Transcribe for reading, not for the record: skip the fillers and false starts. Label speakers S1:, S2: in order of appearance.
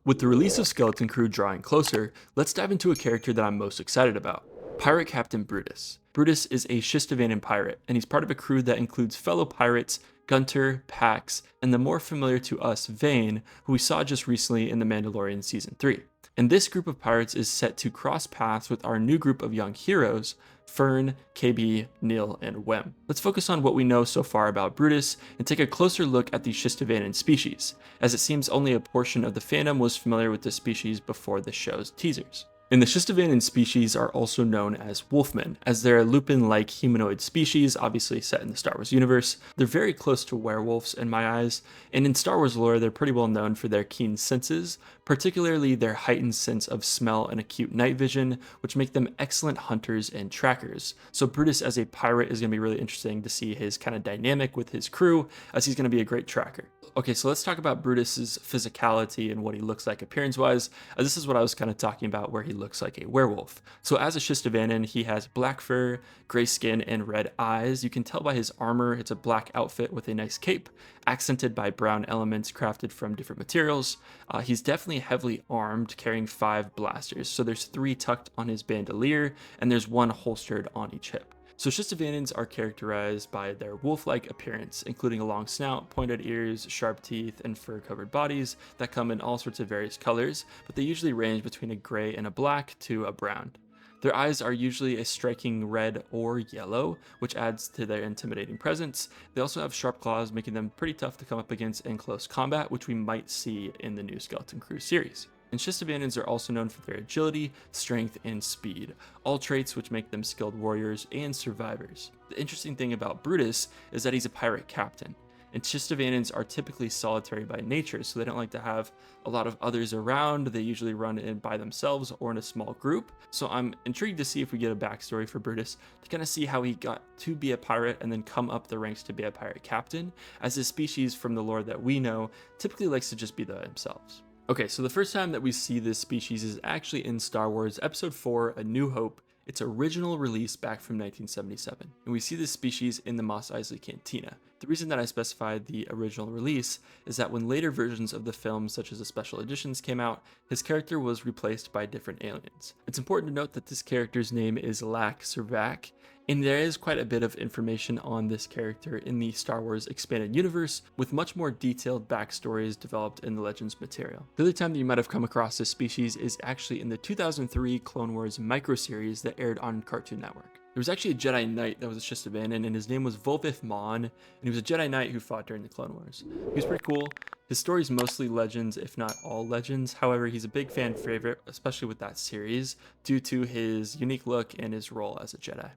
S1: With the release of Skeleton Crew drawing closer, let's dive into a character that I'm most excited about, Pirate Captain Brutus. Brutus is a Shistavanen pirate, and he's part of a crew that includes fellow pirates Gunter, Pax, and the more familiar to us Vane, who we saw just recently in The Mandalorian Season 3. And this group of pirates is set to cross paths with our new group of young heroes, Fern, KB, Neil, and Wem. Let's focus on what we know so far about Brutus and take a closer look at the Shistavanen species, as it seems only a portion of the fandom was familiar with this species before the show's teasers. And the Shistavanen species are also known as wolfmen, as they're a lupin-like humanoid species, obviously set in the Star Wars universe. They're very close to werewolves in my eyes, and in Star Wars lore, they're pretty well known for their keen senses, particularly their heightened sense of smell and acute night vision, which make them excellent hunters and trackers. So Brutus as a pirate is going to be really interesting to see his kind of dynamic with his crew, as he's going to be a great tracker. Okay, so let's talk about Brutus's physicality and what he looks like appearance-wise. This is what I was kind of talking about, where he looks like a werewolf. So as a Shistavanen, he has black fur, gray skin, and red eyes. You can tell by his armor, it's a black outfit with a nice cape, accented by brown elements crafted from different materials. He's definitely heavily armed, carrying 5 blasters. So there's 3 tucked on his bandolier, and there's 1 holstered on each hip. So Shistavanens are characterized by their wolf-like appearance, including a long snout, pointed ears, sharp teeth, and fur-covered bodies that come in all sorts of various colors, but they usually range between a gray and a black to a brown. Their eyes are usually a striking red or yellow, which adds to their intimidating presence. They also have sharp claws, making them pretty tough to come up against in close combat, which we might see in the new Skeleton Crew series. And Shistavanens are also known for their agility, strength, and speed, all traits which make them skilled warriors and survivors. The interesting thing about Brutus is that he's a pirate captain, and Shistavanens are typically solitary by nature, so they don't like to have a lot of others around. They usually run in by themselves or in a small group. So I'm intrigued to see if we get a backstory for Brutus to kind of see how he got to be a pirate and then come up the ranks to be a pirate captain, as his species from the lore that we know typically likes to just be themselves. Okay, so the first time that we see this species is actually in Star Wars Episode 4, A New Hope, its original release back from 1977. And we see this species in the Mos Eisley Cantina. The reason that I specified the original release is that when later versions of the film, such as the special editions, came out, his character was replaced by different aliens. It's important to note that this character's name is Lak Servak, and there is quite a bit of information on this character in the Star Wars expanded universe, with much more detailed backstories developed in the Legends material. The other time that you might have come across this species is actually in the 2003 Clone Wars microseries that aired on Cartoon Network. There was actually a Jedi Knight that was a Shistavanen, and his name was Volvith Mon, and he was a Jedi Knight who fought during the Clone Wars. He was pretty cool. His story is mostly Legends, if not all Legends. However, he's a big fan favorite, especially with that series, due to his unique look and his role as a Jedi.